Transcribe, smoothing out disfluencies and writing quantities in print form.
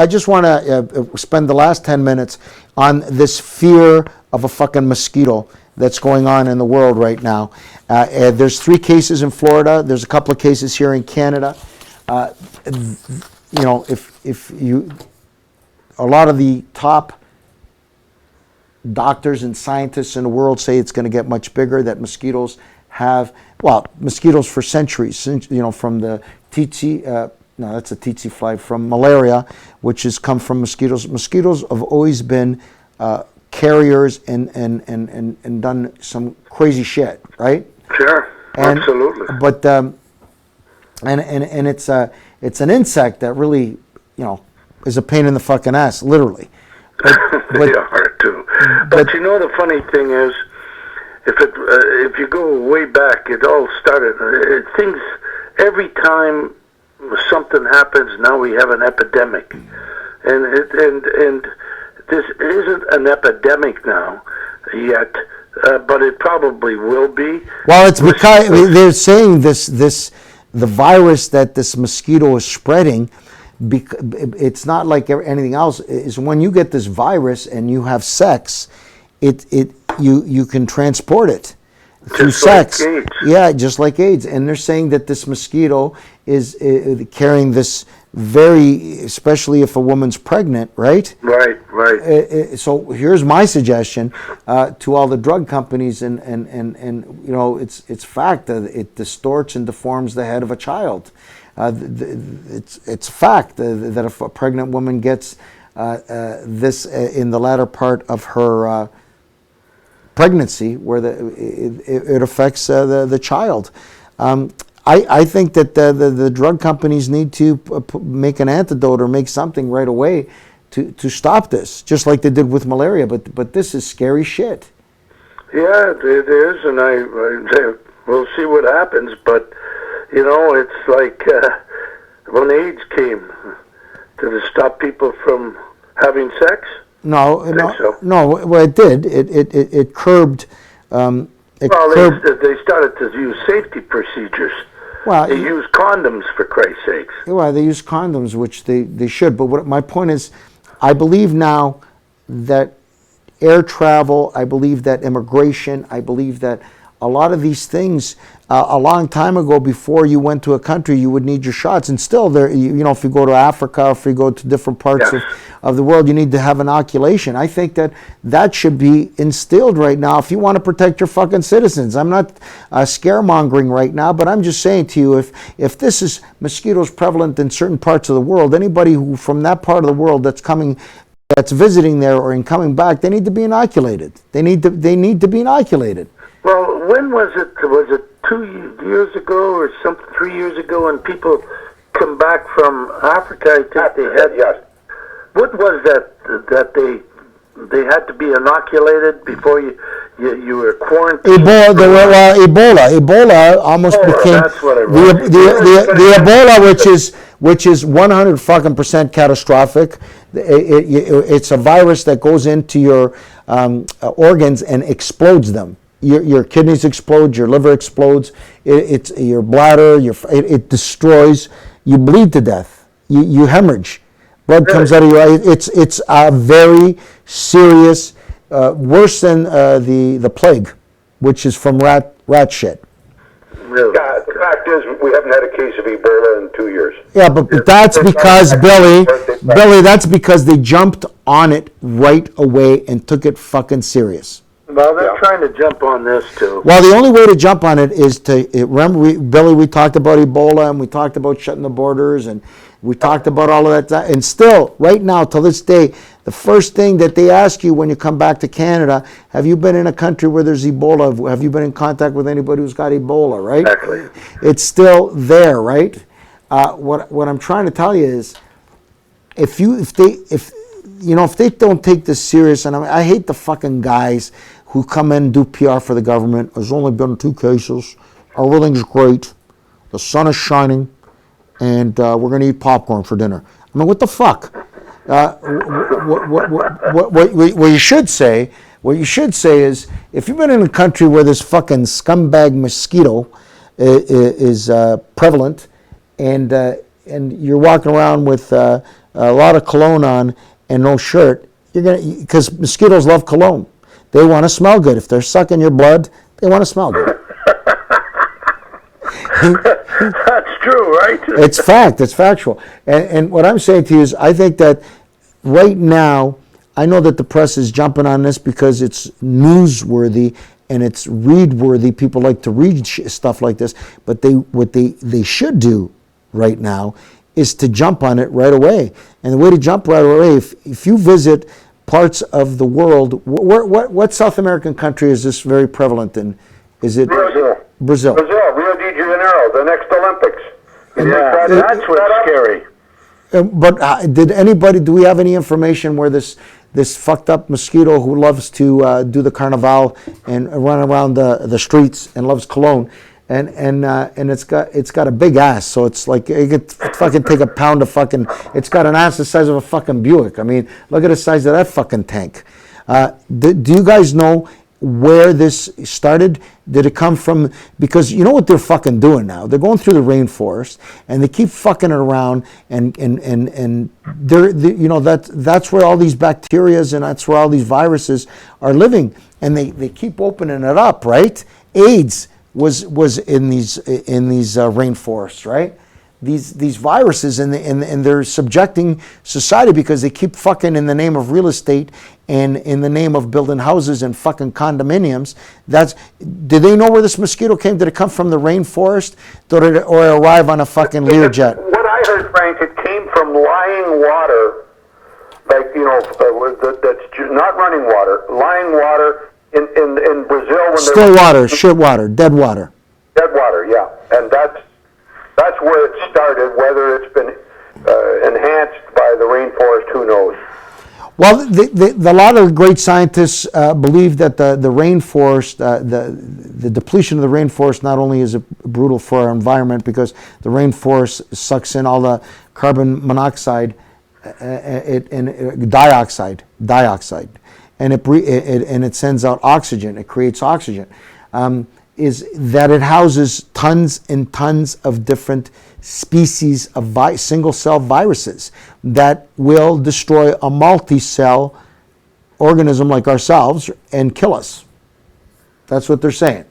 just want to spend the last 10 minutes on this fear of a fucking mosquito that's going on in the world right now. There's 3 cases in Florida. There's a couple of cases here in Canada. You know, if you, a lot of the top doctors and scientists in the world say it's going to get much bigger, that mosquitoes have, well, mosquitoes for centuries, you know, from the tsetse, no, that's a tsetse fly, from malaria, which has come from mosquitoes. Mosquitoes have always been carriers and done some crazy shit, right? Sure, absolutely. But and it's an insect that really, you know, is a pain in the fucking ass, literally. They are too. But you know, the funny thing is, if you go way back, it all started. Things every time something happens, now we have an epidemic, and this isn't an epidemic now yet, but it probably will be. Well, it's because they're saying the virus that this mosquito is spreading, it's not like anything else. Is when you get this virus and you have sex, you can transport it through sex. Like AIDS. Yeah, just like AIDS. And they're saying that this mosquito is carrying this very, especially if a woman's pregnant, right? Right. So here's my suggestion to all the drug companies, and you know, it's fact that it distorts and deforms the head of a child. It's fact that if a pregnant woman gets this in the latter part of her pregnancy, where it affects the child. I think that the drug companies need to make an antidote or make something right away to stop this, just like they did with malaria. But this is scary shit. Yeah, it is, and we'll see what happens. But you know, it's like when AIDS came, did it stop people from having sex? No. Well, it did. It curbed. They started to use safety procedures. Well, they use condoms, for Christ's sakes. Well, they use condoms, which they should. But my point is, I believe now that air travel, I believe that immigration, I believe that a lot of these things, a long time ago, before you went to a country, you would need your shots. And still, there, you know, if you go to Africa, if you go to different parts of the world, you need to have inoculation. I think that should be instilled right now if you want to protect your fucking citizens. I'm not scaremongering right now, but I'm just saying to you, if this is mosquitoes prevalent in certain parts of the world, anybody who from that part of the world that's visiting there or coming back, they need to be inoculated. They need to be inoculated. Well, when was it? Was it 2 years ago or 3 years ago when people come back from Africa? I think they had. Yes. What was that they had to be inoculated before you were quarantined? Ebola almost became. That's what I wrote. The Ebola, which is 100% catastrophic. It's a virus that goes into your organs and explodes them. Your kidneys explode, your liver explodes, it's your bladder, it destroys. You bleed to death. You hemorrhage. Blood comes out of your eye. It's a very serious, worse than the plague, which is from rat shit. Really? Yeah, the fact is, we haven't had a case of Ebola in 2 years. Yeah, but that's because, Billy, that's because they jumped on it right away and took it fucking serious. Well, they're trying to jump on this too. Well, the only way to jump on it is to remember, Billy. We talked about Ebola and we talked about shutting the borders and we talked about all of that. And still, right now, till this day, the first thing that they ask you when you come back to Canada: have you been in a country where there's Ebola? Have you been in contact with anybody who's got Ebola? Right? Exactly. It's still there, right? What I'm trying to tell you is, if they don't take this serious, and I hate the fucking guys who come in and do PR for the government. There's only been 2 cases. Everything's great. The sun is shining, and we're going to eat popcorn for dinner. I mean, what the fuck? What you should say is, if you've been in a country where this fucking scumbag mosquito is prevalent, and you're walking around with a lot of cologne on and no shirt, you're gonna, because mosquitoes love cologne. They want to smell good. If they're sucking your blood, they want to smell good. That's true, right? It's fact. It's factual. And what I'm saying to you is, I think that right now, I know that the press is jumping on this because it's newsworthy and it's read-worthy. People like to read stuff like this. But what they should do right now is to jump on it right away. And the way to jump right away, if you visit parts of the world, what South American country is this very prevalent in? Is it Brazil. Brazil. Brazil, Rio de Janeiro, the next Olympics. Yeah, that's what's scary. But do we have any information where this fucked up mosquito who loves to do the carnival and run around the streets and loves cologne, and it's got a big ass, so it's like it could fucking take a pound of fucking. It's got an ass the size of a fucking Buick. I mean, look at the size of that fucking tank. Do you guys know where this started? Did it come from? Because you know what they're fucking doing now? They're going through the rainforest and they keep fucking it around, and they're you know, that's where all these bacterias and that's where all these viruses are living, and they keep opening it up, right? AIDS was in these rainforests, right? These viruses, and they're subjecting society because they keep fucking in the name of real estate and in the name of building houses and fucking condominiums. Did they know where this mosquito came? Did it come from the rainforest, or arrive on a fucking Learjet? What I heard, Frank, it came from lying water, like, you know, that's not running water, lying water in Brazil. When Still water, shit water, dead water. Dead water, yeah. And that's where it started. Whether it's been enhanced by the rainforest, who knows? Well, a lot of great scientists believe that the rainforest, the depletion of the rainforest, not only is it brutal for our environment because the rainforest sucks in all the carbon monoxide and dioxide, and it sends out oxygen. It creates oxygen. Is that it houses tons and tons of different species of single-cell viruses that will destroy a multi-cell organism like ourselves and kill us. That's what they're saying.